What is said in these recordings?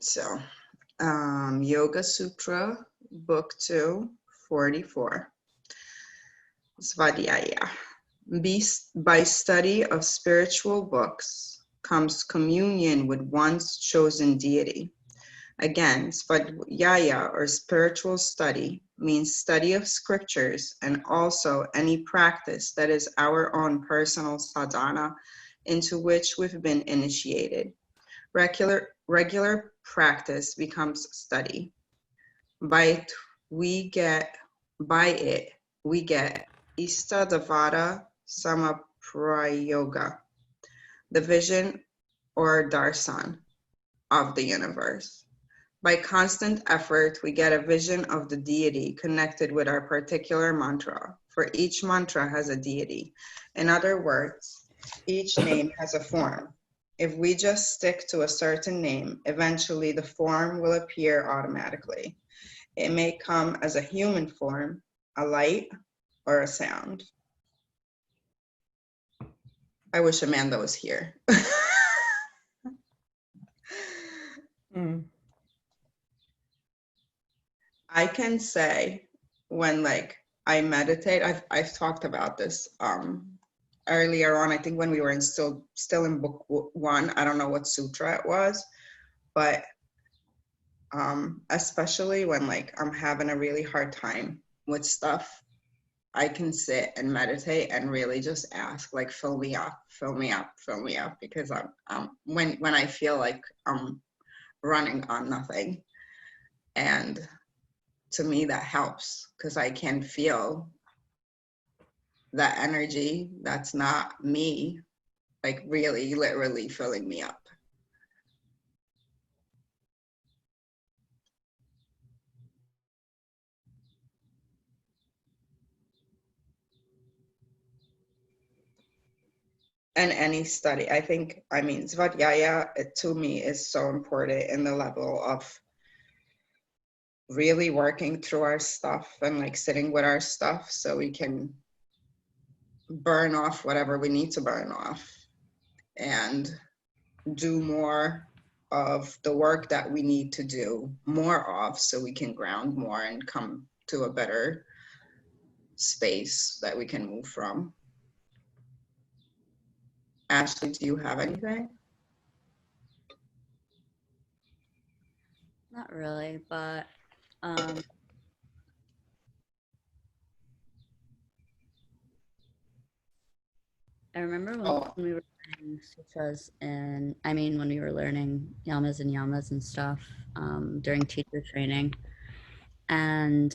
So, Yoga Sutra, Book 2, 44. Svadhyaya. By study of spiritual books comes communion with one's chosen deity. Again, Svadhyaya or spiritual study means study of scriptures and also any practice that is our own personal sadhana into which we've been initiated. Regular practice becomes study. By it, we get Istadavada Samaprayoga, the vision or darshan of the universe. By constant effort, we get a vision of the deity connected with our particular mantra, for each mantra has a deity. In other words, each name has a form. If we just stick to a certain name, eventually the form will appear automatically. It may come as a human form, a light, or a sound. I wish Amanda was here. I can say when I meditate, I've talked about this earlier on, I think when we were still in book 1, I don't know what sutra it was, but especially when I'm having a really hard time with stuff, I can sit and meditate and really just ask, fill me up, because I'm when I feel like I'm running on nothing. And to me that helps because I can feel that energy that's not me, really literally filling me up. And any study, I mean, Svadhyaya, to me, is so important in the level of really working through our stuff and sitting with our stuff so we can burn off whatever we need to burn off and do more of the work that we need to do more of so we can ground more and come to a better space that we can move from. Ashley, do you have anything? Not really, but I remember when we were learning sutras and when we were learning yamas and stuff during teacher training, and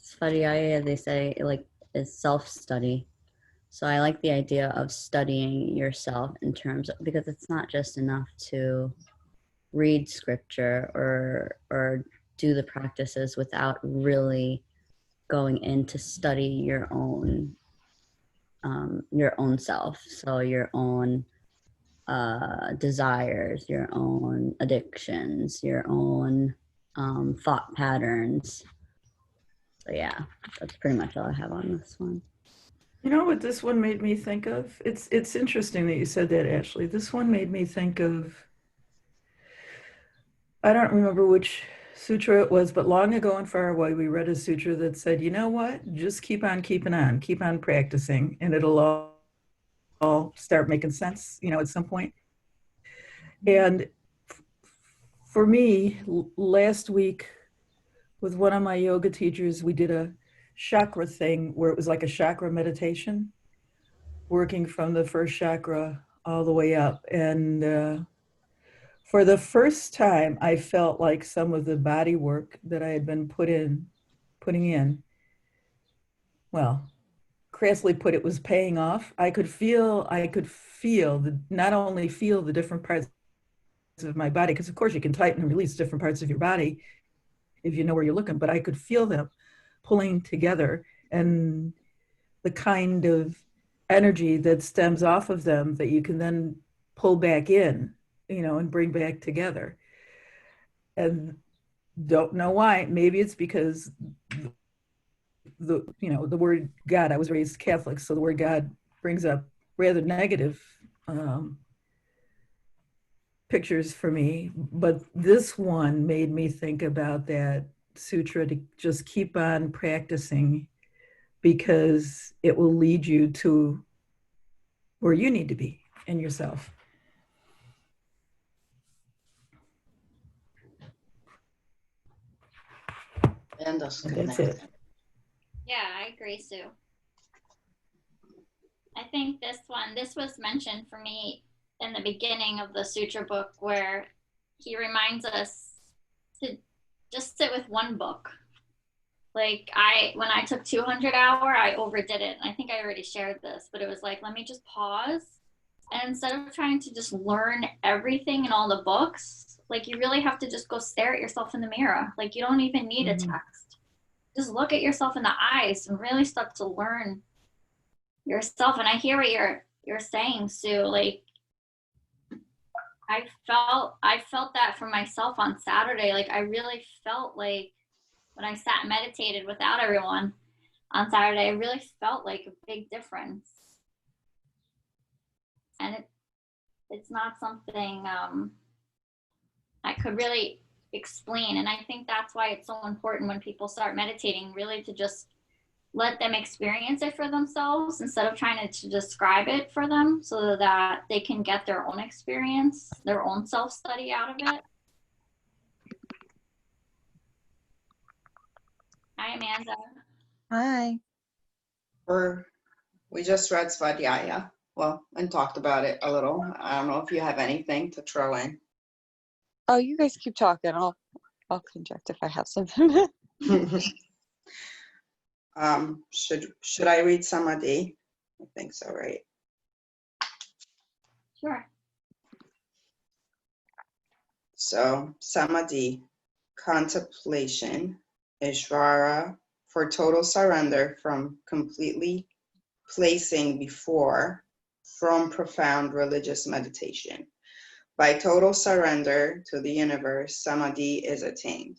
Svadhyaya, they say is self-study. So I like the idea of studying yourself in terms of, because it's not just enough to read scripture or do the practices without really going in to study your own self. So your own desires, your own addictions, your own thought patterns. So yeah, that's pretty much all I have on this one. You know what this one made me think of? It's interesting that you said that, Ashley. This one made me think of, I don't remember which sutra it was, but long ago and far away, we read a sutra that said, you know what? Just keep on keeping on, keep on practicing, and it'll all start making sense, at some point. And for me, last week with one of my yoga teachers, we did a chakra thing where it was like a chakra meditation, working from the first chakra all the way up. And for the first time, I felt like some of the body work that I had been putting in, well, crassly put, it was paying off. I could feel not only feel the different parts of my body, because of course you can tighten and release different parts of your body if you know where you're looking, but I could feel them pulling together, and the kind of energy that stems off of them that you can then pull back in, and bring back together. And don't know why. Maybe it's because the word God, I was raised Catholic, so the word God brings up rather negative pictures for me, but this one made me think about that sutra to just keep on practicing, because it will lead you to where you need to be in yourself. And that's it. Yeah, I agree, Sue. I think this was mentioned for me in the beginning of the sutra book, where he reminds us to just sit with one book. Like when I took 200 hour, I overdid it. I think I already shared this, but it was like, let me just pause. And instead of trying to just learn everything in all the books, like you really have to just go stare at yourself in the mirror. Like you don't even need a text. Just look at yourself in the eyes and really start to learn yourself. And I hear what you're saying, Sue. Like I felt that for myself on Saturday. Like I really felt like when I sat and meditated without everyone on Saturday, I really felt like a big difference. And it's not something I could really explain. And I think that's why it's so important when people start meditating, really to just let them experience it for themselves instead of trying to describe it for them, so that they can get their own experience, their own self-study out of it. Hi, Amanda. Hi. We just read Svadhyaya, well, and talked about it a little. I don't know if you have anything to throw in. Oh, you guys keep talking. I'll conject if I have something. Should I read Samadhi? I think so, right? Sure. So Samadhi, contemplation, Ishvara, for total surrender from completely placing before, from profound religious meditation. By total surrender to the universe, Samadhi is attained.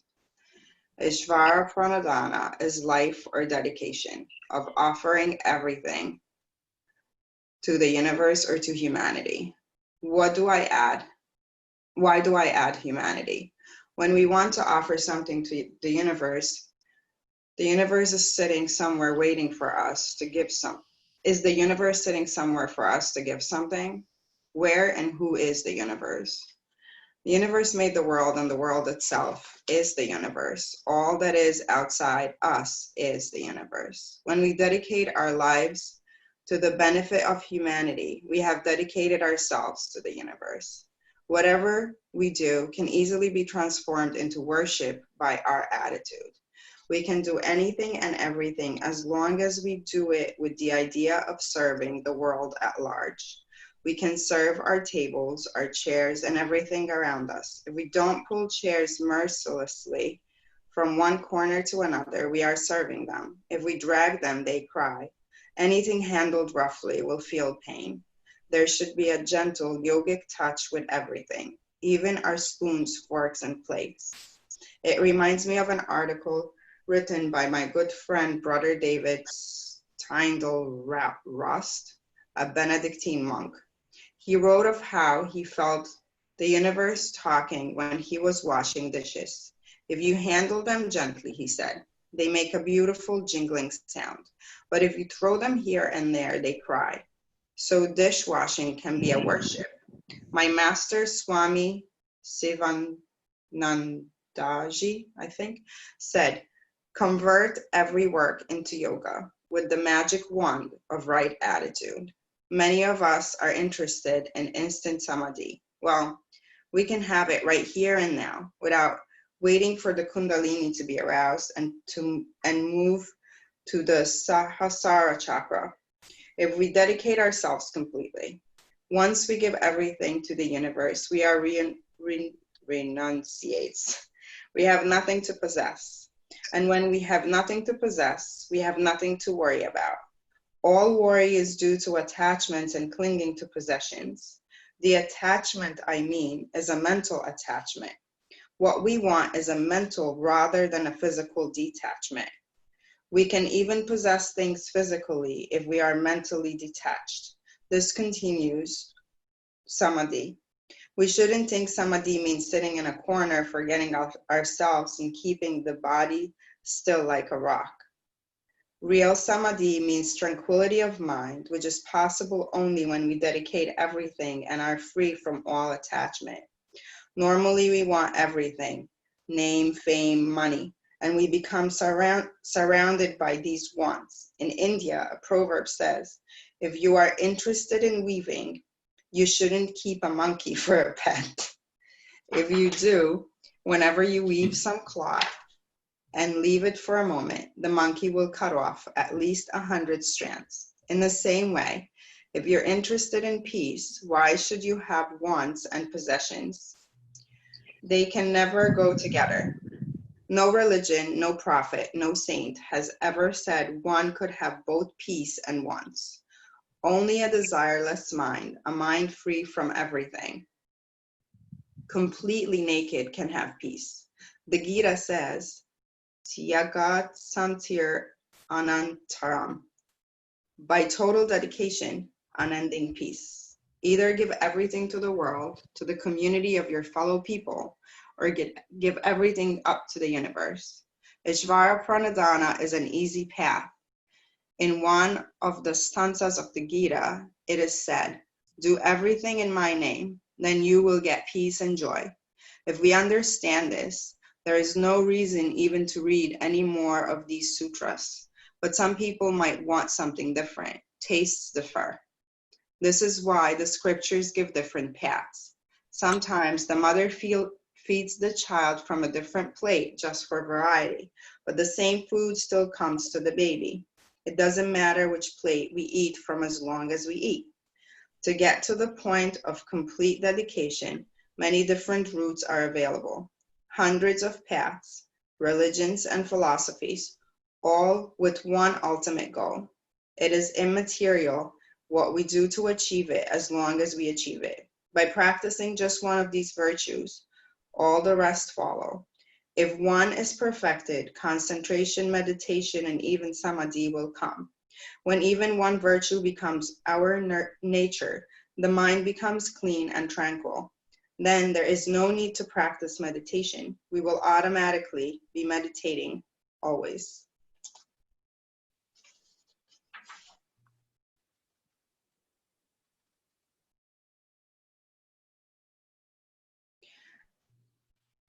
Ishvara Pranadhana is life or dedication of offering everything to the universe or to humanity. What do I add? Why do I add humanity? When we want to offer something to the universe is sitting somewhere waiting for us to give some. Is the universe sitting somewhere for us to give something? Where and who is the universe? The universe made the world, and the world itself is the universe. All that is outside us is the universe. When we dedicate our lives to the benefit of humanity, we have dedicated ourselves to the universe. Whatever we do can easily be transformed into worship by our attitude. We can do anything and everything as long as we do it with the idea of serving the world at large. We can serve our tables, our chairs, and everything around us. If we don't pull chairs mercilessly from one corner to another, we are serving them. If we drag them, they cry. Anything handled roughly will feel pain. There should be a gentle yogic touch with everything, even our spoons, forks, and plates. It reminds me of an article written by my good friend, Brother David Tyndall Rust, a Benedictine monk. He wrote of how he felt the universe talking when he was washing dishes. If you handle them gently, he said, they make a beautiful jingling sound. But if you throw them here and there, they cry. So dishwashing can be a worship. My master, Swami Sivanandaji, I think, said, convert every work into yoga with the magic wand of right attitude. Many of us are interested in instant samadhi. Well, we can have it right here and now without waiting for the kundalini to be aroused and move to the Sahasrara chakra. If we dedicate ourselves completely, once we give everything to the universe, we are renunciates. We have nothing to possess. And when we have nothing to possess, we have nothing to worry about. All worry is due to attachments and clinging to possessions. The attachment, I mean, is a mental attachment. What we want is a mental rather than a physical detachment. We can even possess things physically if we are mentally detached. This continues samadhi. We shouldn't think samadhi means sitting in a corner, forgetting ourselves and keeping the body still like a rock. Real samadhi means tranquility of mind, which is possible only when we dedicate everything and are free from all attachment. Normally, we want everything, name, fame, money, and we become surrounded by these wants. In India, a proverb says, if you are interested in weaving, you shouldn't keep a monkey for a pet. If you do, whenever you weave some cloth and leave it for a moment, the monkey will cut off at least 100 strands. In the same way, if you're interested in peace, why should you have wants and possessions? They can never go together. No religion, no prophet, no saint has ever said one could have both peace and wants. Only a desireless mind, a mind free from everything, completely naked, can have peace. The Gita says, Tyagat Santir Anantaram. By total dedication, unending peace. Either give everything to the world, to the community of your fellow people, or give everything up to the universe. Ishvara Pranadhana is an easy path. In one of the stanzas of the Gita, it is said, do everything in my name, then you will get peace and joy. If we understand this, there is no reason even to read any more of these sutras, but some people might want something different. Tastes differ. This is why the scriptures give different paths. Sometimes the mother feeds the child from a different plate just for variety, but the same food still comes to the baby. It doesn't matter which plate we eat from as long as we eat. To get to the point of complete dedication, many different routes are available. Hundreds of paths, religions, and philosophies, all with one ultimate goal. It is immaterial what we do to achieve it as long as we achieve it. By practicing just one of these virtues, all the rest follow. If one is perfected, concentration, meditation, and even samadhi will come. When even one virtue becomes our nature, the mind becomes clean and tranquil. Then there is no need to practice meditation. We will automatically be meditating always.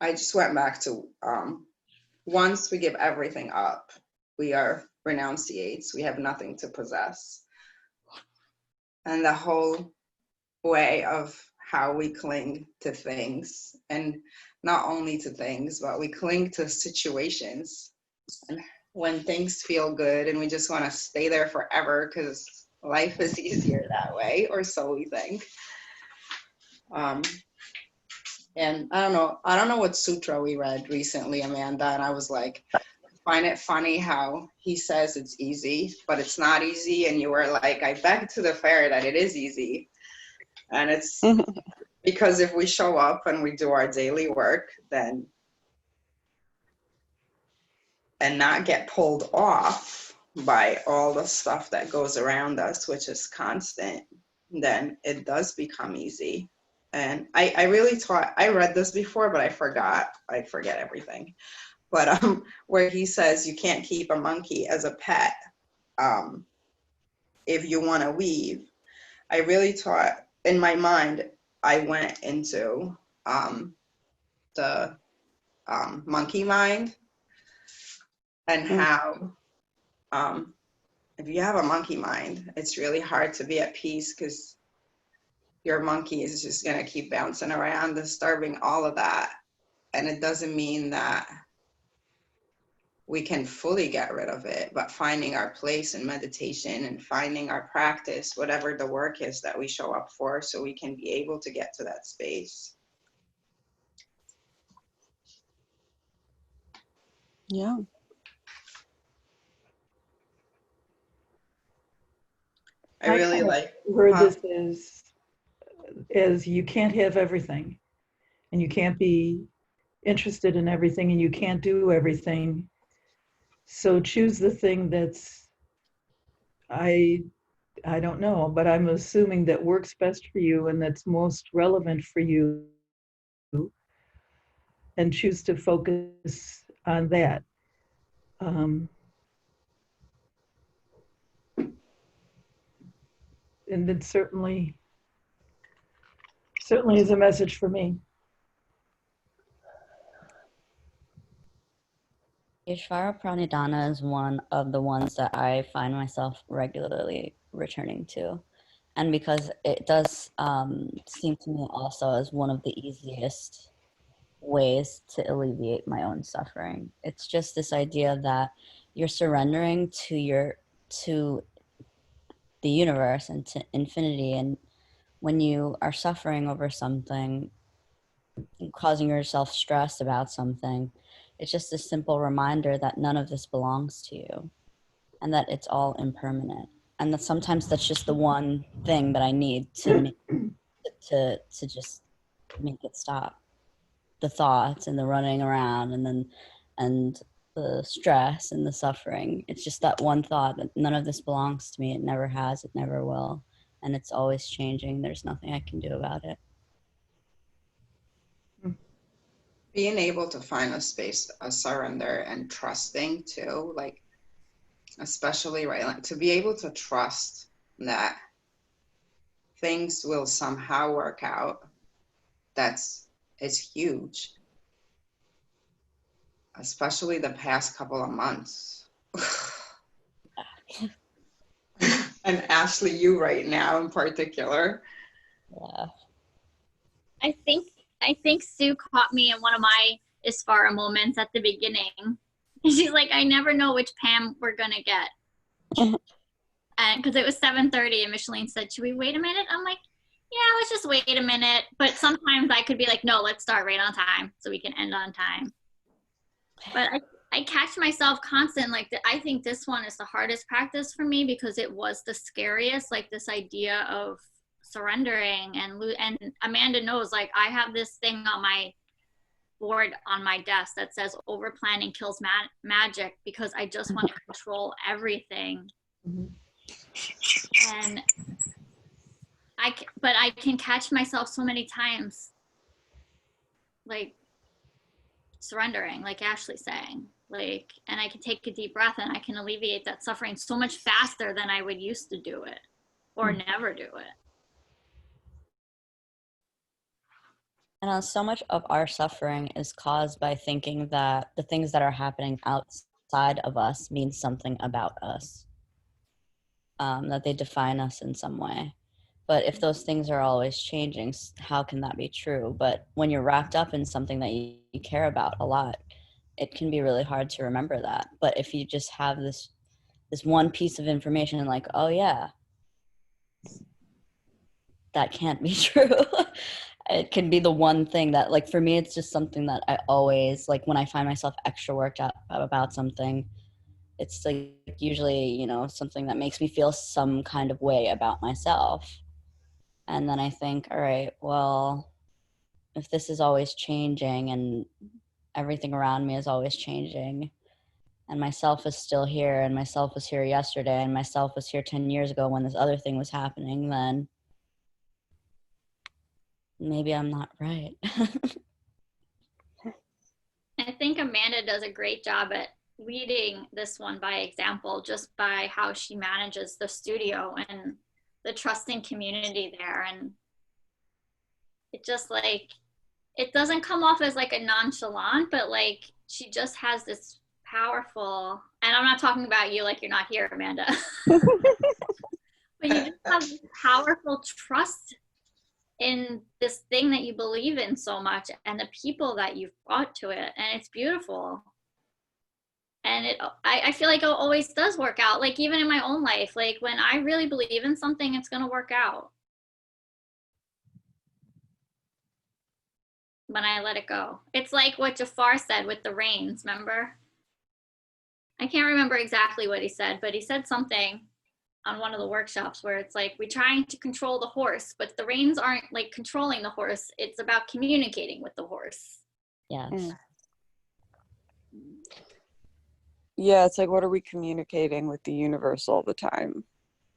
I just went back to once we give everything up, we are renunciates. We have nothing to possess. And the whole way of how we cling to things, and not only to things, but we cling to situations. And when things feel good and we just want to stay there forever because life is easier that way, or so we think. And I don't know what sutra we read recently, Amanda, and I was like, find it funny how he says it's easy, but it's not easy. And you were like, I beg to differ that it is easy. And it's because if we show up and we do our daily work, then, and not get pulled off by all the stuff that goes around us, which is constant, then it does become easy. And I really thought, I read this before, but I forget everything. But where he says you can't keep a monkey as a pet if you want to weave. I really thought, in my mind, I went into the monkey mind, and how if you have a monkey mind, it's really hard to be at peace because your monkey is just going to keep bouncing around, disturbing all of that. And it doesn't mean that we can fully get rid of it, but finding our place in meditation and finding our practice, whatever the work is that we show up for, so we can be able to get to that space. Yeah. I really like heard this as you can't have everything, and you can't be interested in everything, and you can't do everything. So choose the thing that's, I I don't know, but I'm assuming that works best for you and that's most relevant for you, and choose to focus on that. And it certainly is a message for me. Ishvara Pranidhana is one of the ones that I find myself regularly returning to. And because it does seem to me also as one of the easiest ways to alleviate my own suffering. It's just this idea that you're surrendering to the universe and to infinity. And when you are suffering over something, causing yourself stress about something, it's just a simple reminder that none of this belongs to you and that it's all impermanent. And that sometimes that's just the one thing that I need to just make it stop. The thoughts and the running around and the stress and the suffering. It's just that one thought that none of this belongs to me. It never has, it never will. And it's always changing. There's nothing I can do about it. Being able to find a space of surrender and trusting too, like especially right, like to be able to trust that things will somehow work out. It's huge, especially the past couple of months. And Ashley, you right now in particular. Yeah. I think Sue caught me in one of my Isfara moments at the beginning. She's like, I never know which Pam we're gonna get. And because it was 7:30 and Micheline said, should we wait a minute? I'm like, yeah, let's just wait a minute. But sometimes I could be like, no, let's start right on time so we can end on time. But I catch myself constant, like, I think this one is the hardest practice for me because it was the scariest, like this idea of surrendering. And Amanda knows, like, I have this thing on my board on my desk that says over planning kills magic, because I just want to control everything. And I can catch myself so many times, like, surrendering, like Ashley saying, like, and I can take a deep breath and I can alleviate that suffering so much faster than I would used to do it or never do it. And so much of our suffering is caused by thinking that the things that are happening outside of us mean something about us, that they define us in some way. But if those things are always changing, how can that be true? But when you're wrapped up in something that you care about a lot, it can be really hard to remember that. But if you just have this one piece of information, like, oh yeah, that can't be true. It can be the one thing that, like, for me, it's just something that I always, like, when I find myself extra worked up about something, it's like usually, you know, something that makes me feel some kind of way about myself. And then I think, all right, well, if this is always changing and everything around me is always changing, and myself is still here, and myself was here yesterday, and myself was here 10 years ago when this other thing was happening, then maybe I'm not right. I think Amanda does a great job at leading this one by example, just by how she manages the studio and the trusting community there. And it just, like, it doesn't come off as like a nonchalant, but like she just has this powerful, and I'm not talking about you, like, you're not here, Amanda. But you just have this powerful trust in this thing that you believe in so much and the people that you've brought to it, and it's beautiful. And I feel like it always does work out, like even in my own life, like when I really believe in something, it's going to work out when I let it go. It's like what Jafar said with the reins, remember? I can't remember exactly what he said, but he said something on one of the workshops where it's like, we're trying to control the horse, but the reins aren't like controlling the horse. It's about communicating with the horse. Yes. Yeah, it's like, what are we communicating with the universe all the time?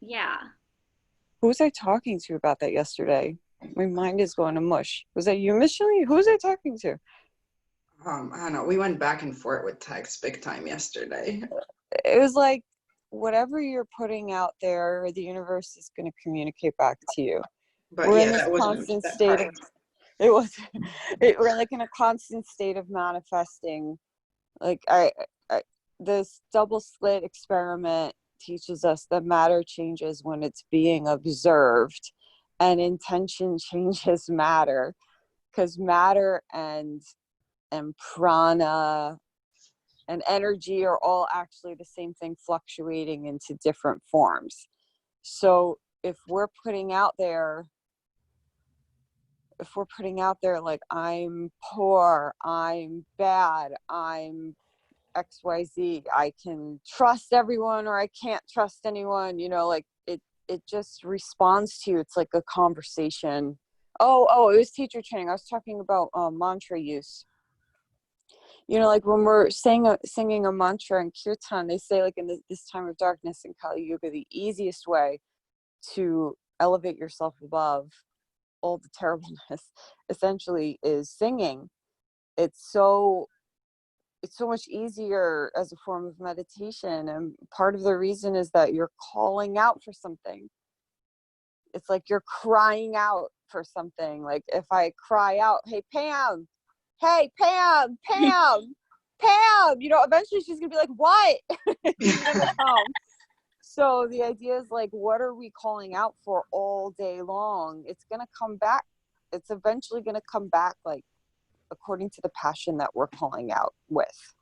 Yeah. Who was I talking to about that yesterday? My mind is going to mush. Was that you, Michelle? Who was I talking to? I don't know. We went back and forth with text big time yesterday. It was like, whatever you're putting out there, the universe is going to communicate back to you. But We're yeah, in this that wasn't constant that state part. of, we're like in a constant state of manifesting. Like this double slit experiment teaches us that matter changes when it's being observed, and intention changes matter, because matter and prana and energy are all actually the same thing, fluctuating into different forms. So if we're putting out there like, I'm poor, I'm bad, I'm XYZ, I can trust everyone or I can't trust anyone, like it just responds to you. It's like a conversation. Oh, it was teacher training. I was talking about mantra use. Like when we're singing a mantra in kirtan, they say, like, in this time of darkness in Kali Yuga, the easiest way to elevate yourself above all the terribleness essentially is singing. It's so much easier as a form of meditation, and part of the reason is that you're calling out for something. It's like you're crying out for something. Like if I cry out, hey Pam, Pam, eventually she's gonna be like, what? She's gonna come. So the idea is, like, what are we calling out for all day long? It's gonna come back. It's eventually gonna come back, like, according to the passion that we're calling out with.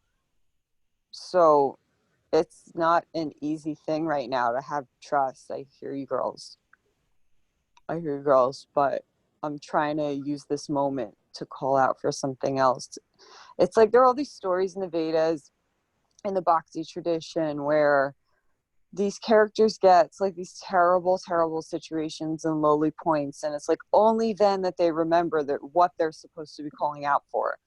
So it's not an easy thing right now to have trust. I hear you girls, but I'm trying to use this moment to call out for something else. It's like there are all these stories in the Vedas, in the Bhakti tradition, where these characters get like these terrible situations and lowly points, and it's like only then that they remember that what they're supposed to be calling out for.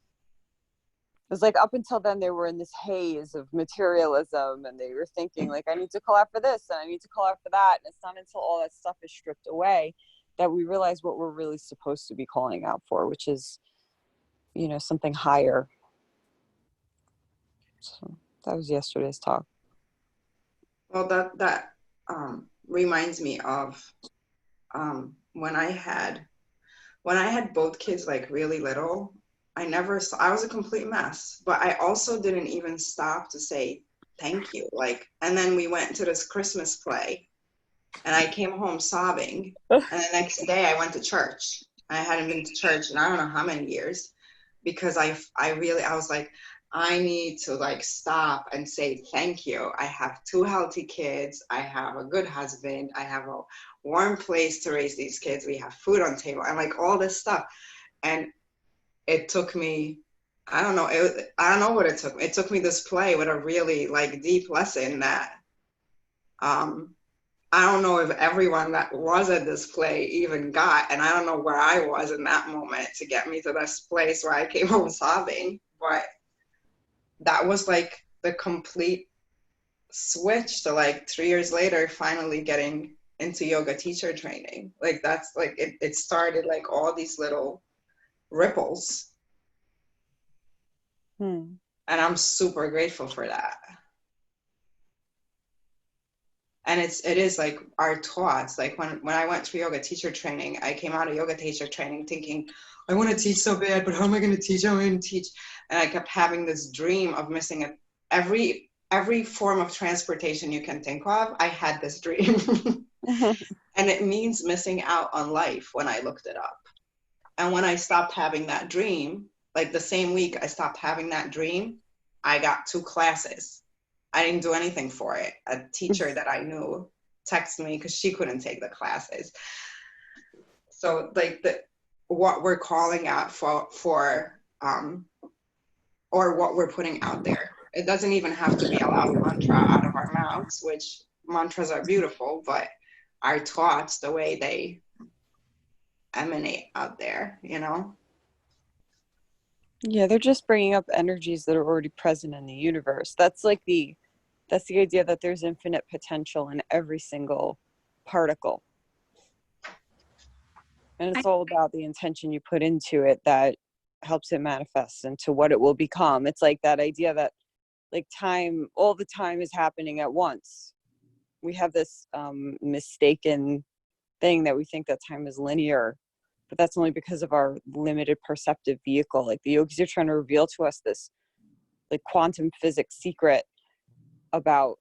It's like up until then they were in this haze of materialism, and they were thinking, like, I need to call out for this and I need to call out for that, and it's not until all that stuff is stripped away that we realize what we're really supposed to be calling out for, which is, something higher. So that was yesterday's talk. Well, that reminds me of when I had both kids like really little. I was a complete mess, but I also didn't even stop to say thank you. Like, and then we went to this Christmas play, and I came home sobbing. And the next day I went to church. I hadn't been to church in I don't know how many years, because I was like, I need to like stop and say thank you. I have 2 healthy kids. I have a good husband. I have a warm place to raise these kids. We have food on the table and like all this stuff. And it took me, I don't know what it took me. It took me this play with a really like deep lesson that I don't know if everyone that was at this play even got, and I don't know where I was in that moment to get me to this place where I came home sobbing. But that was like the complete switch to like 3 years later finally getting into yoga teacher training. Like that's like it started like all these little ripples. And I'm super grateful for that. And it is like our thoughts. Like when I went to yoga teacher training, I came out of yoga teacher training thinking, I want to teach so bad, but how am I going to teach? How am I going to teach? And I kept having this dream of missing it. Every form of transportation you can think of, I had this dream. And it means missing out on life when I looked it up. And when I stopped having that dream, like the same week I stopped having that dream, I got 2 classes. I didn't do anything for it. A teacher that I knew texted me because she couldn't take the classes. So like what we're calling out for or what we're putting out there. It doesn't even have to be a loud mantra out of our mouths, which mantras are beautiful, but our thoughts, the way they emanate out there, Yeah, they're just bringing up energies that are already present in the universe. That's the idea that there's infinite potential in every single particle. And it's all about the intention you put into it that helps it manifest into what it will become. It's like that idea that like time, all the time is happening at once. We have this mistaken thing that we think that time is linear, but that's only because of our limited perceptive vehicle. Like the yogis are trying to reveal to us this like quantum physics secret about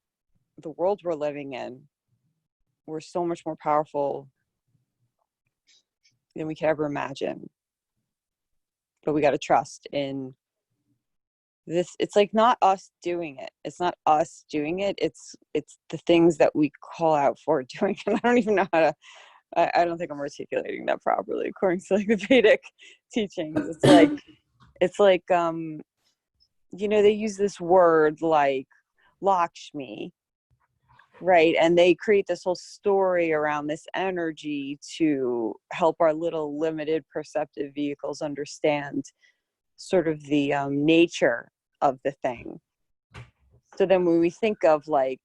the world we're living in. We're so much more powerful than we could ever imagine. But we got to trust in this. It's like not us doing it. It's not us doing it. It's the things that we call out for doing. And I don't even know how to, I don't think I'm articulating that properly according to like the Vedic teachings. It's like, you know, they use this word like Lakshmi, right? And they create this whole story around this energy to help our little limited perceptive vehicles understand sort of the nature of the thing. So then when we think of like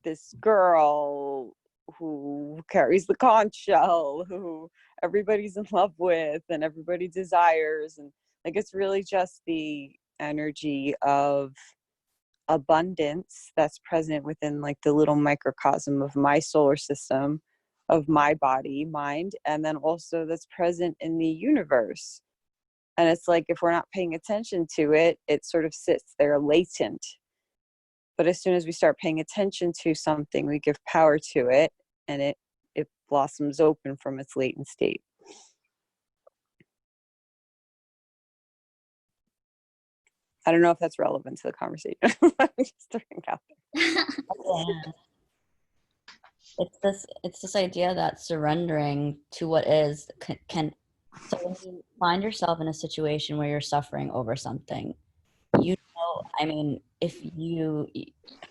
this girl who carries the conch shell, who everybody's in love with and everybody desires, and like it's really just the energy of abundance that's present within like the little microcosm of my solar system, of my body, mind, and then also that's present in the universe. And it's like if we're not paying attention to it, it sort of sits there latent. But as soon as we start paying attention to something, we give power to it, and it blossoms open from its latent state. I don't know if that's relevant to the conversation. I'm just throwing it out there. Yeah. It's this idea that surrendering to what is can so when you find yourself in a situation where you're suffering over something, you know, I mean, if you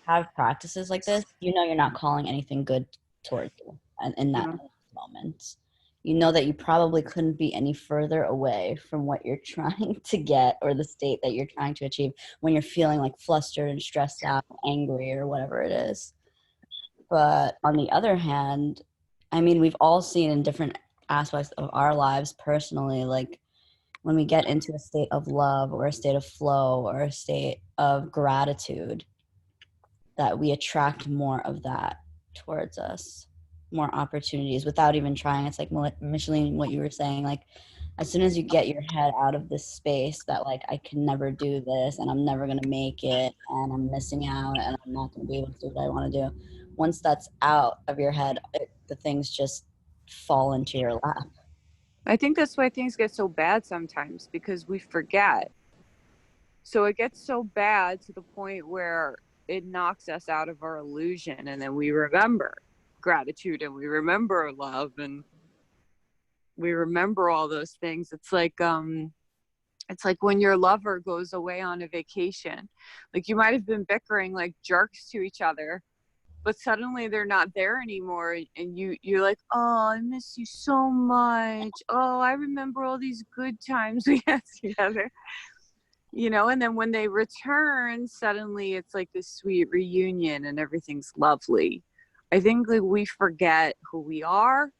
have practices like this, you know you're not calling anything good towards you in that moment. You know that you probably couldn't be any further away from what you're trying to get or the state that you're trying to achieve when you're feeling like flustered and stressed out, angry, or whatever it is. But on the other hand, I mean, we've all seen in different aspects of our lives personally, like when we get into a state of love or a state of flow or a state of gratitude, that we attract more of that towards us, more opportunities without even trying. It's like Micheline, what you were saying, like as soon as you get your head out of this space that like I can never do this and I'm never going to make it and I'm missing out and I'm not going to be able to do what I want to do, once that's out of your head, the things just fall into your lap. I think that's why things get so bad sometimes, because we forget. So it gets so bad to the point where it knocks us out of our illusion, and then we remember gratitude and we remember love and we remember all those things. It's like when your lover goes away on a vacation. Like you might have been bickering like jerks to each other, but suddenly they're not there anymore, and you're like, oh, I miss you so much. Oh, I remember all these good times we had together. You know, and then when they return, suddenly it's like this sweet reunion and everything's lovely. I think like we forget who we are.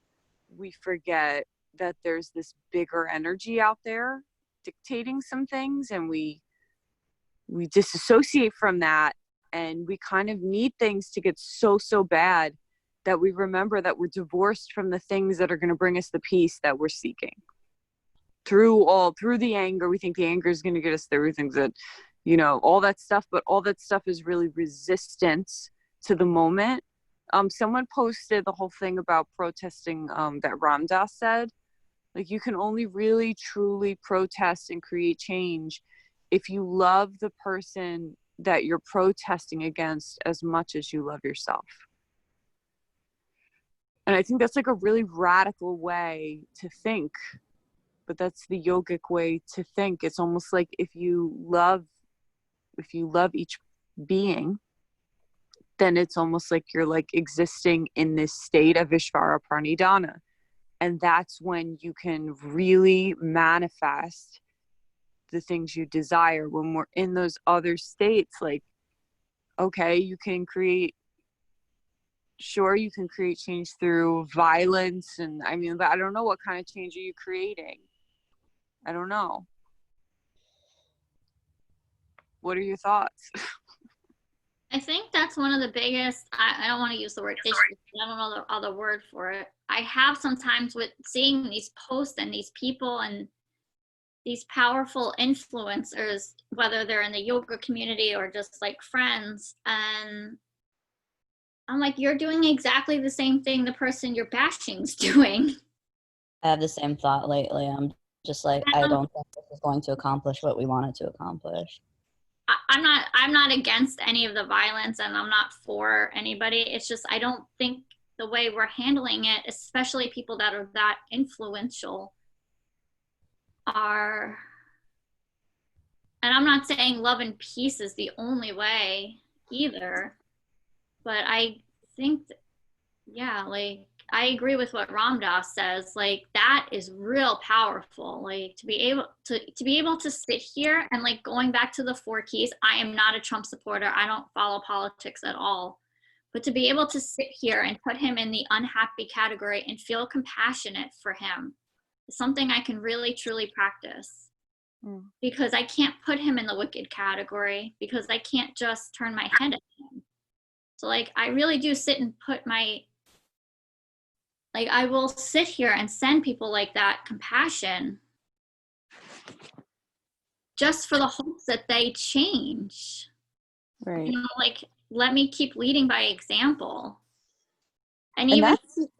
We forget that there's this bigger energy out there dictating some things, and we disassociate from that, and we kind of need things to get so bad that we remember that we're divorced from the things that are going to bring us the peace that we're seeking. Through the anger, we think the anger is going to get us through things, that, you know, all that stuff, but all that stuff is really resistance to the moment. Someone posted the whole thing about protesting that Ram Dass said, like, you can only really truly protest and create change if you love the person that you're protesting against as much as you love yourself. And I think that's like a really radical way to think, but that's the yogic way to think. It's almost like if you love each being, then it's almost like you're like existing in this state of Ishvara Pranidhana. And that's when you can really manifest the things you desire. When we're in those other states, like, okay, you can create sure, you can create change through violence, and I mean, but I don't know, what kind of change are you creating? I don't know. What are your thoughts? I think that's one of the biggest, I don't want to use the word issues, I don't know the other word for it. I have sometimes with seeing these posts and these people and these powerful influencers, whether they're in the yoga community or just like friends, and I'm like, you're doing exactly the same thing the person you're bashing's doing. I have the same thought lately. I'm just like, I don't think this is going to accomplish what we want it to accomplish. I'm not against any of the violence, and I'm not for anybody. It's just I don't think the way we're handling it, especially people that are that influential, are, and I'm not saying love and peace is the only way either, but I think yeah, like I agree with what Ram Dass says. Like that is real powerful. Like to be able to sit here and, like, going back to the 4 keys. I am not a Trump supporter. I don't follow politics at all. But to be able to sit here and put him in the unhappy category and feel compassionate for him is something I can really truly practice. Because I can't put him in the wicked category, because I can't just turn my head at him. So like I really do sit and put my, like, I will sit here and send people like that compassion just for the hopes that they change. Right. You know, like, let me keep leading by example. And And even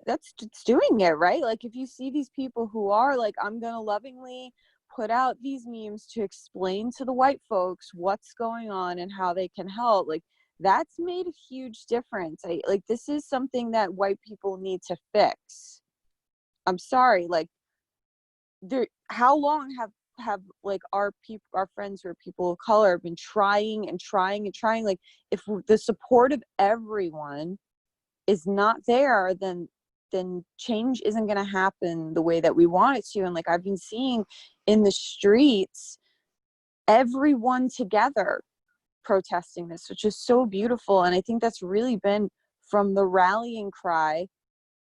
that's just doing it, right? Like if you see these people who are like, I'm gonna lovingly put out these memes to explain to the white folks what's going on and how they can help, like that's made a huge difference. Like this is something that white people need to fix. I'm sorry, like how long have like our friends who are people of color been trying and trying and trying? Like if the support of everyone is not there, then change isn't going to happen the way that we want it to. And like I've been seeing in the streets, everyone together protesting this, which is so beautiful. And I think that's really been from the rallying cry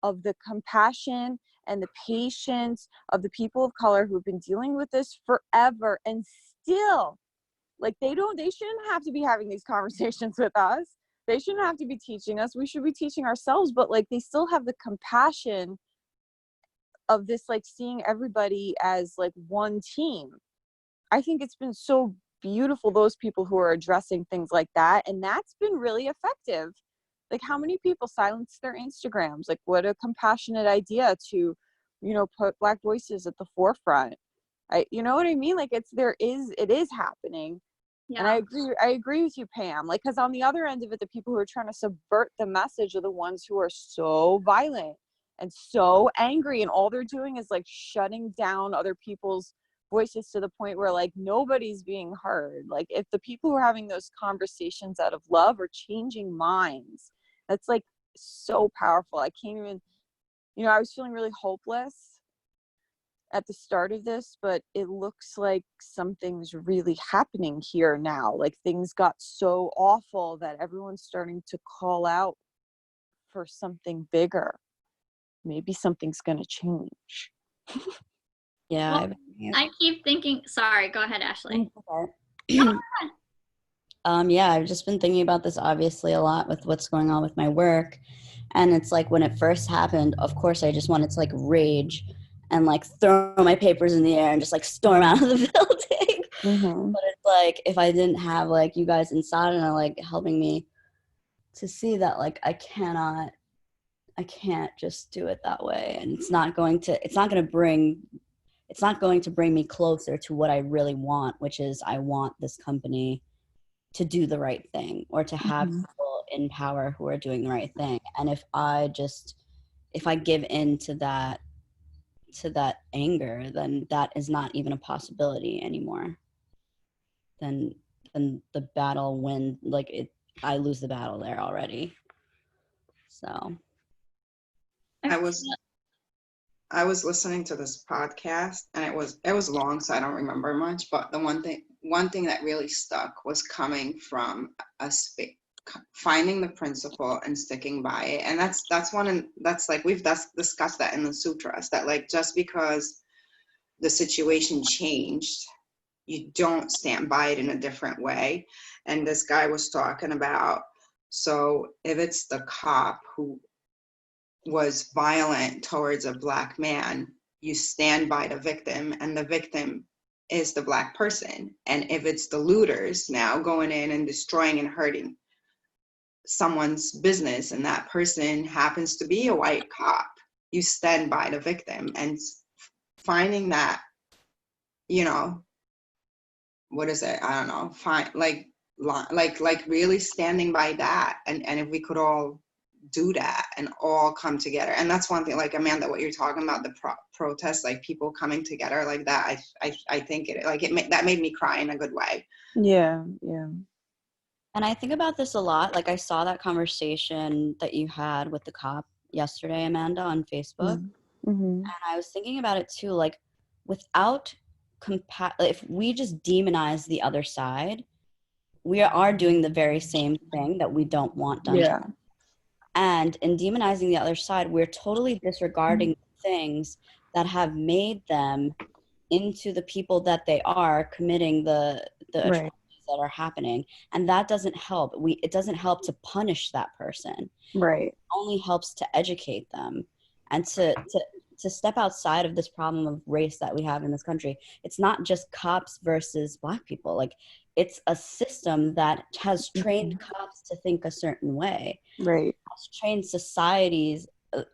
of the compassion and the patience of the people of color who've been dealing with this forever, and still, like they shouldn't have to be having these conversations with us. They shouldn't have to be teaching us. We should be teaching ourselves, but like they still have the compassion of this, like seeing everybody as like one team. I think it's been so beautiful, those people who are addressing things like that, and that's been really effective. Like how many people silence their Instagrams? Like what a compassionate idea to, you know, put Black voices at the forefront. You know what I mean? Like it is happening. yeah. And I agree with you, Pam. Like, because on the other end of it, the people who are trying to subvert the message are the ones who are so violent and so angry, and all they're doing is like shutting down other people's voices to the point where like nobody's being heard. Like if the people who are having those conversations out of love are changing minds, that's like so powerful. I can't even, you know, I was feeling really hopeless at the start of this, but it looks like something's really happening here now. Like things got so awful that everyone's starting to call out for something bigger. Maybe something's going to change. Yeah. Well, I keep thinking, sorry, go ahead, Ashley. Yeah, I've just been thinking about this obviously a lot with what's going on with my work. And it's like when it first happened, of course, I just wanted to like rage and like throw my papers in the air and just like storm out of the building. Mm-hmm. But it's like if I didn't have like you guys inside and like helping me to see that like I can't just do it that way. And it's not going to bring me closer to what I really want, which is I want this company to do the right thing, or to have people in power who are doing the right thing. And if I give in to that anger, then that is not even a possibility anymore. Then the battle I lose the battle there already. So I was listening to this podcast, and it was long, so I don't remember much, but the one thing that really stuck was coming from finding the principle and sticking by it. And that's one, and that's like we've discussed that in the sutras, that like just because the situation changed, you don't stand by it in a different way. And this guy was talking about, so if it's the cop who was violent towards a Black man, you stand by the victim, and the victim is the Black person. And if it's the looters now going in and destroying and hurting someone's business, and that person happens to be a white cop, you stand by the victim. And finding that, you know, what is it? I don't know. Like really standing by that. And if we could all do that and all come together. And that's one thing, like Amanda, what you're talking about, the protests, like people coming together like that. I think that made me cry in a good way. Yeah. And I think about this a lot. Like I saw that conversation that you had with the cop yesterday, Amanda, on Facebook. Mm-hmm. And I was thinking about it too, like without if we just demonize the other side, we are doing the very same thing that we don't want done. Yeah. And in demonizing the other side, we're totally disregarding things that have made them into the people that they are, committing the Right. atrocities that are happening. And that doesn't help. It doesn't help to punish that person. Right. It only helps to educate them and to step outside of this problem of race that we have in this country. It's not just cops versus Black people. Like it's a system that has trained cops to think a certain way. Right. Has trained societies,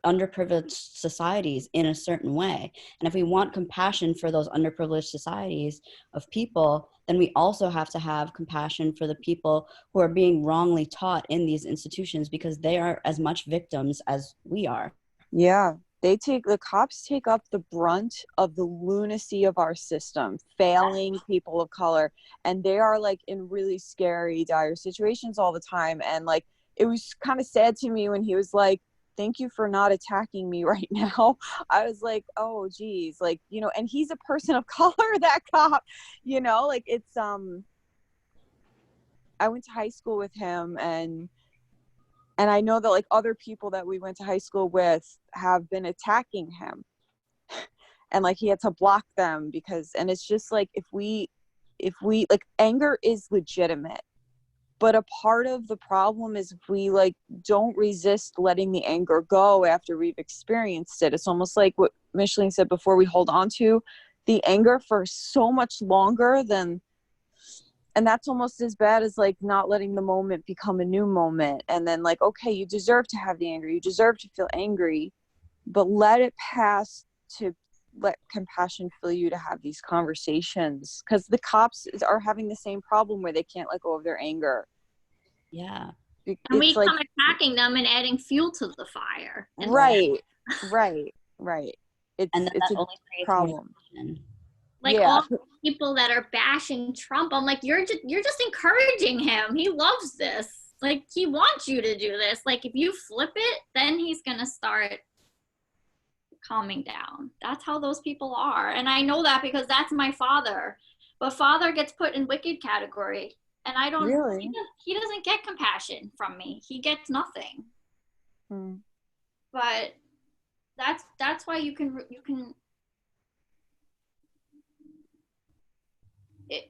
underprivileged societies in a certain way. And if we want compassion for those underprivileged societies of people, then we also have to have compassion for the people who are being wrongly taught in these institutions, because they are as much victims as we are. Yeah. The cops take up the brunt of the lunacy of our system, failing people of color. And they are like in really scary, dire situations all the time. And like, it was kind of sad to me when he was like, thank you for not attacking me right now. I was like, oh geez, like, you know, and he's a person of color, that cop, you know, like it's, I went to high school with him, and I know that like other people that we went to high school with have been attacking him, and like he had to block them because, and it's just like, if we like, anger is legitimate, but a part of the problem is if we like don't resist letting the anger go after we've experienced it. It's almost like what Micheline said before, we hold on to the anger for so much longer than, and that's almost as bad as like not letting the moment become a new moment. And then like, okay, you deserve to have the anger, you deserve to feel angry, but let it pass, to let compassion fill you to have these conversations, because the cops are having the same problem where they can't let go of their anger. Yeah. And we like, come attacking them and adding fuel to the fire. right. And then It's that a only creates problem. more tension. Like Yeah. all the people that are bashing Trump, I'm like, you're just encouraging him. He loves this. Like, he wants you to do this. Like, if you flip it, then he's gonna start calming down. That's how those people are. And I know that because that's my father. But father gets put in wicked category. And I don't Really? he doesn't get compassion from me. He gets nothing. But that's why you can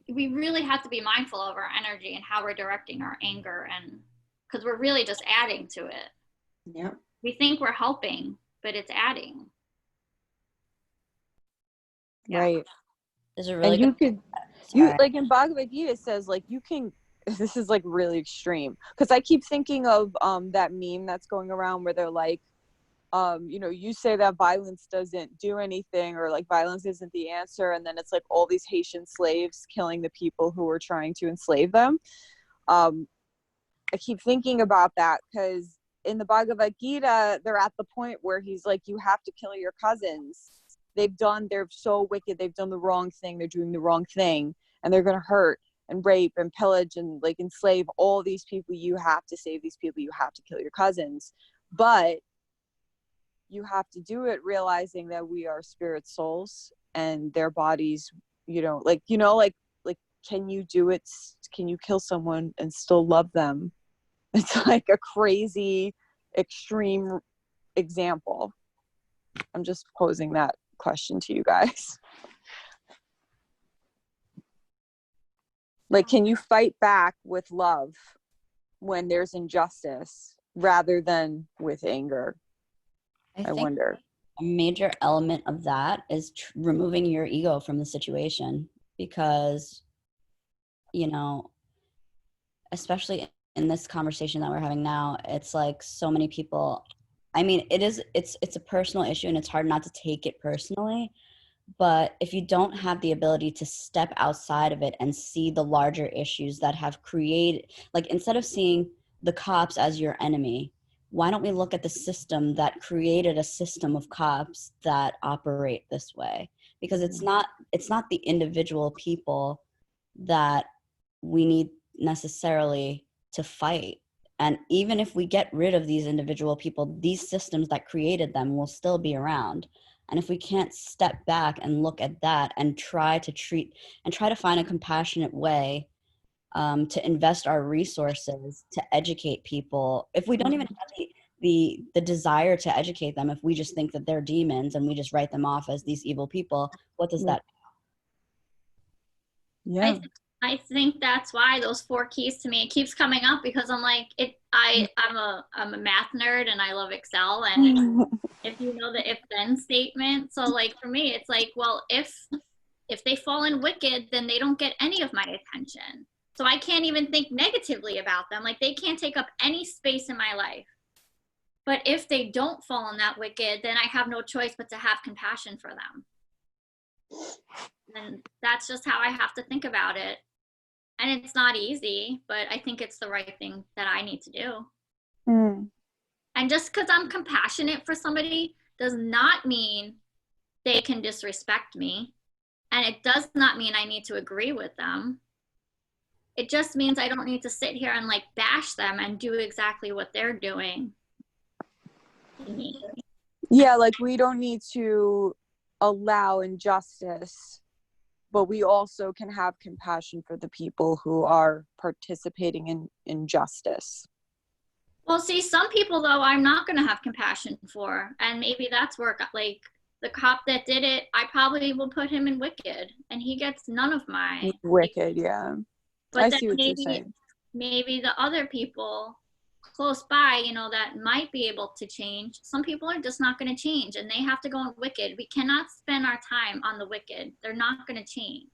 we really have to be mindful of our energy and how we're directing our anger, and because we're really just adding to it. Yeah. We think we're helping, but it's adding. Yeah. Right. There's a really And you good, could, you like in Bhagavad Gita, it says like you can, this is like really extreme, because I keep thinking of that meme that's going around where they're like, you know, you say that violence doesn't do anything, or like violence isn't the answer, and then it's like all these Haitian slaves killing the people who were trying to enslave them. I keep thinking about that because in the Bhagavad Gita, they're at the point where he's like, you have to kill your cousins. They're so wicked, they've done the wrong thing, they're doing the wrong thing, and they're gonna hurt and rape and pillage and like enslave all these people. You have to save these people, you have to kill your cousins, but you have to do it realizing that we are spirit souls and their bodies, like can you do it, can you kill someone and still love them? It's like a crazy, extreme example. I'm just posing that question to you guys. Like, can you fight back with love when there's injustice rather than with anger? I think wonder. a major element of that is removing your ego from the situation, because, you know, especially in this conversation that we're having now, it's like so many people, I mean, it's a personal issue and it's hard not to take it personally. But if you don't have the ability to step outside of it and see the larger issues that have created, like, instead of seeing the cops as your enemy, why don't we look at the system that created a system of cops that operate this way? Because it's not the individual people that we need necessarily to fight. And even if we get rid of these individual people, these systems that created them will still be around. And if we can't step back and look at that and try to find a compassionate way to invest our resources to educate people, if we don't even have the desire to educate them, if we just think that they're demons and we just write them off as these evil people, what does that do? Yeah. I think that's why those 4 keys to me, it keeps coming up, because I'm like, I'm a math nerd and I love Excel, and if you know the if then statement, so like for me it's like, well, if they fall in wicked, then they don't get any of my attention, so I can't even think negatively about them, like they can't take up any space in my life. But if they don't fall in that wicked, then I have no choice but to have compassion for them. And that's just how I have to think about it. And it's not easy, but I think it's the right thing that I need to do. And just because I'm compassionate for somebody does not mean they can disrespect me. And it does not mean I need to agree with them. It just means I don't need to sit here and like bash them and do exactly what they're doing to me. Yeah, like we don't need to allow injustice, but we also can have compassion for the people who are participating in injustice. Well, see, some people though, I'm not going to have compassion for, and maybe that's where, like, the cop that did it, I probably will put him in wicked, and he gets none of my wicked. Yeah, but I then see what you're saying. Maybe the other people close by, you know, that might be able to change. Some people are just not going to change, and they have to go in wicked. We cannot spend our time on the wicked. They're not going to change.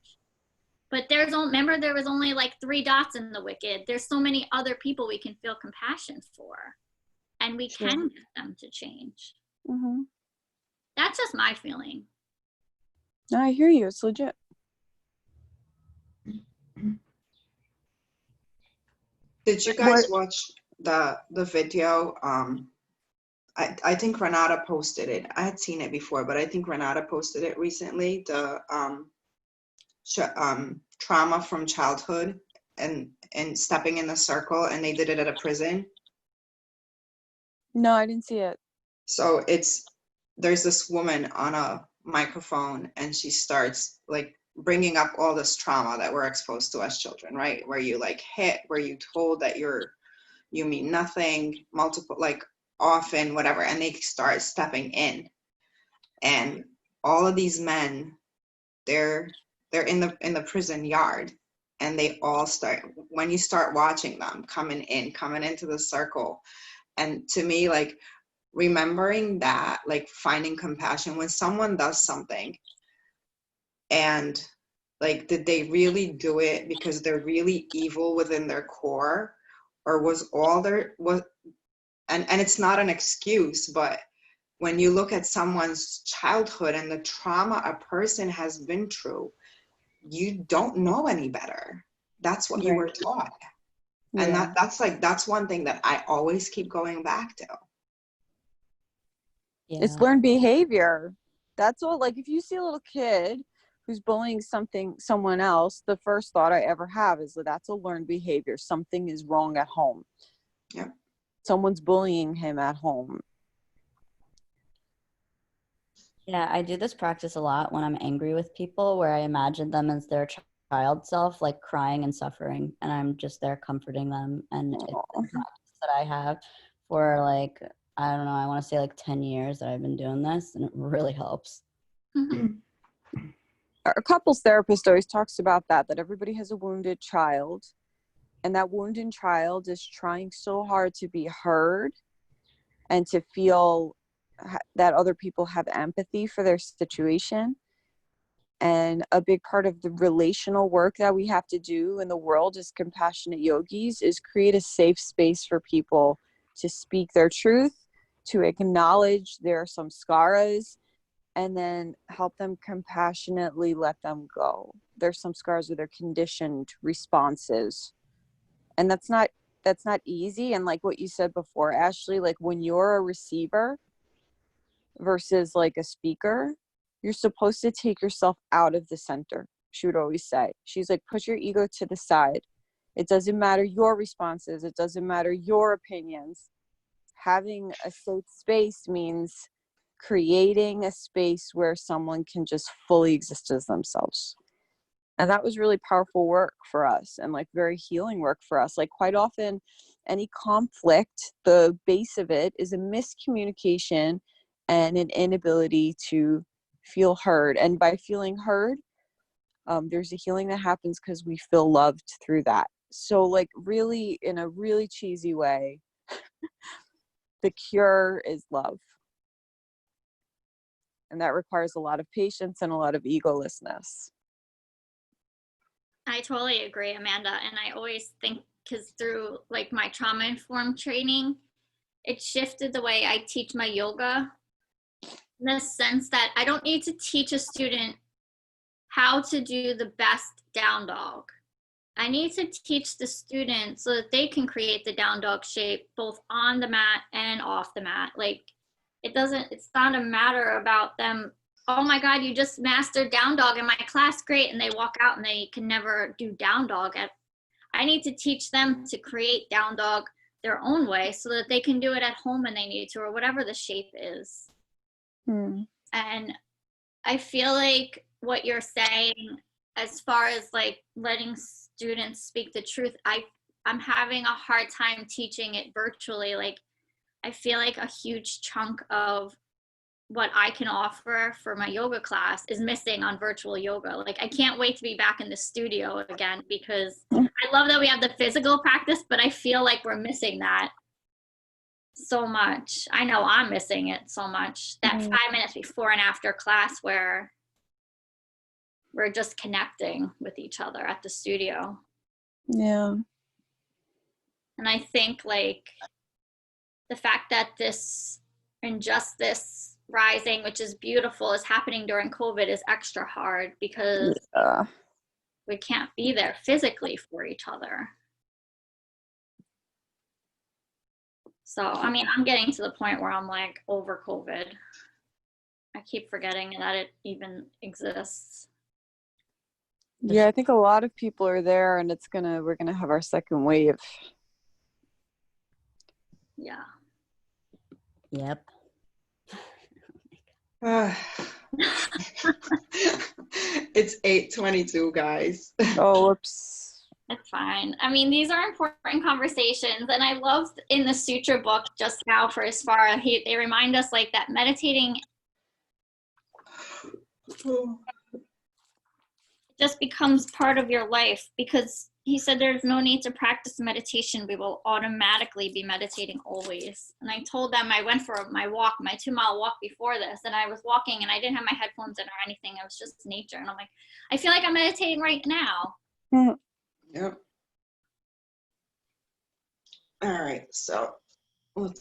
But remember, there was only like 3 dots in the wicked. There's so many other people we can feel compassion for, and we can get them to change. That's just my feeling. No, I hear you. It's legit. Did you guys watch the video? I think Renata posted it. I had seen it before, but I think Renata posted it recently. The trauma from childhood and stepping in the circle, and they did it at a prison. No, I didn't see it. So there's this woman on a microphone, and she starts like bringing up all this trauma that we're exposed to as children, right? Where you like hit, where you told that you mean nothing, multiple, like often, whatever, and they start stepping in, and all of these men, they're in the prison yard, and they all start, when you start watching them coming into the circle, and to me, like, remembering that, like finding compassion when someone does something, and like, did they really do it because they're really evil within their core, or was and it's not an excuse, but when you look at someone's childhood and the trauma a person has been through, you don't know any better. That's what you were taught. And that's one thing that I always keep going back to. It's learned behavior. That's all. Like, if you see a little kid who's bullying someone else, the first thought I ever have is that's a learned behavior. Something is wrong at home. Yeah. Someone's bullying him at home. Yeah, I do this practice a lot when I'm angry with people, where I imagine them as their child self, like crying and suffering, and I'm just there comforting them, and it's a practice that I have for like, I don't know, I want to say like 10 years that I've been doing this, and it really helps. A couples therapist always talks about that everybody has a wounded child, and that wounded child is trying so hard to be heard and to feel that other people have empathy for their situation. And a big part of the relational work that we have to do in the world as compassionate yogis is create a safe space for people to speak their truth, to acknowledge their samskaras, and then help them compassionately let them go. There's samskaras or their conditioned responses. And that's not easy. And like what you said before, Ashley, like when you're a receiver versus like a speaker, you're supposed to take yourself out of the center. She would always say, she's like, put your ego to the side. It doesn't matter your responses. It doesn't matter your opinions. Having a safe space means creating a space where someone can just fully exist as themselves. And that was really powerful work for us, and like very healing work for us. Like quite often any conflict, the base of it is a miscommunication and an inability to feel heard. And by feeling heard, there's a healing that happens because we feel loved through that. So like really, in a really cheesy way, the cure is love. And that requires a lot of patience and a lot of egolessness. I totally agree, Amanda. And I always think, because through like my trauma informed training, it shifted the way I teach my yoga, in the sense that I don't need to teach a student how to do the best down dog. I need to teach the student so that they can create the down dog shape both on the mat and off the mat. Like it's not a matter about them, oh my God, you just mastered down dog in my class, great, and they walk out and they can never do down dog. I need to teach them to create down dog their own way so that they can do it at home when they need to, or whatever the shape is. And I feel like what you're saying, as far as like letting students speak the truth, I'm having a hard time teaching it virtually. Like I feel like a huge chunk of what I can offer for my yoga class is missing on virtual yoga. Like I can't wait to be back in the studio again, because I love that we have the physical practice, but I feel like we're missing that so much. I know I'm missing it so much. That 5 minutes before and after class where we're just connecting with each other at the studio. Yeah. And I think like the fact that this injustice rising, which is beautiful, is happening during COVID is extra hard, because we can't be there physically for each other. So, I mean, I'm getting to the point where I'm like over COVID. I keep forgetting that it even exists. Yeah, I think a lot of people are there, and we're gonna have our second wave. Yeah. Yep. It's 8:22, guys. Oh, whoops. It's fine. I mean, these are important conversations, and I love in the sutra book just now for Isvara, they remind us like that meditating just becomes part of your life, because he said there's no need to practice meditation. We will automatically be meditating always. And I told them I went for my walk, my 2-mile walk before this, and I was walking and I didn't have my headphones in or anything. It was just nature. And I'm like, I feel like I'm meditating right now. Yep. All right, so we'll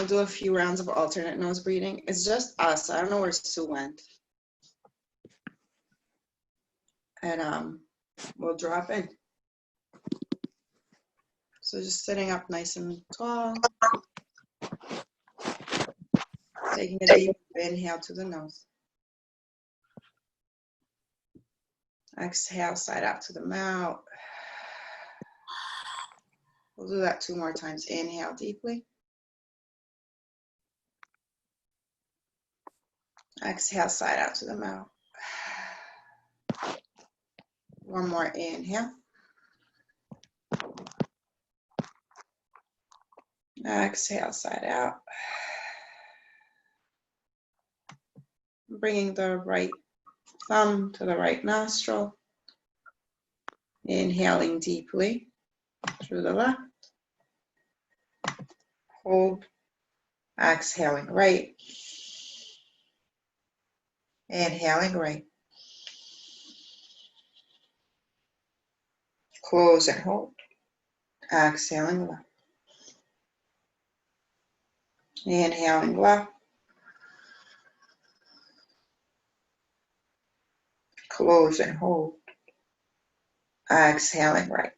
do a few rounds of alternate nose breathing. It's just us. I don't know where Sue went. And we'll drop in. So just sitting up nice and tall. Taking a deep inhale to the nose. Exhale, side out to the mouth. We'll do that 2 more times. Inhale deeply. Exhale, side out to the mouth. 1 more inhale. Exhale, side out. Bringing the right thumb to the right nostril. Inhaling deeply through the left. Hold. Exhaling right. Inhaling right. Close and hold. Exhaling left. Inhaling left. Close and hold. Exhaling right.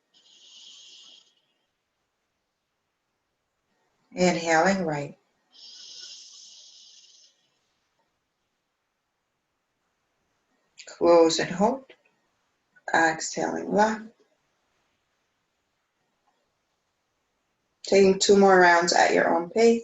Inhaling right. Close and hold. Exhaling left. Taking 2 more rounds at your own pace.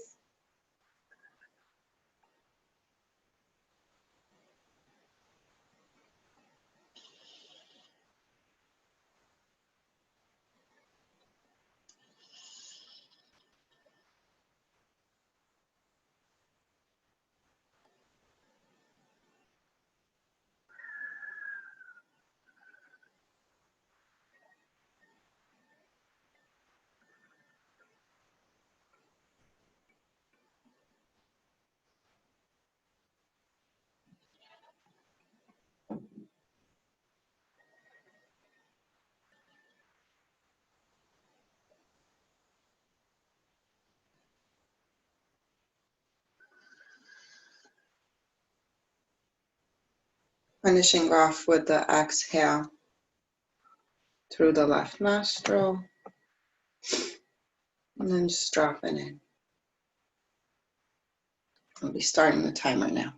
Finishing off with the exhale through the left nostril. And then just dropping in. I'll be starting the timer now.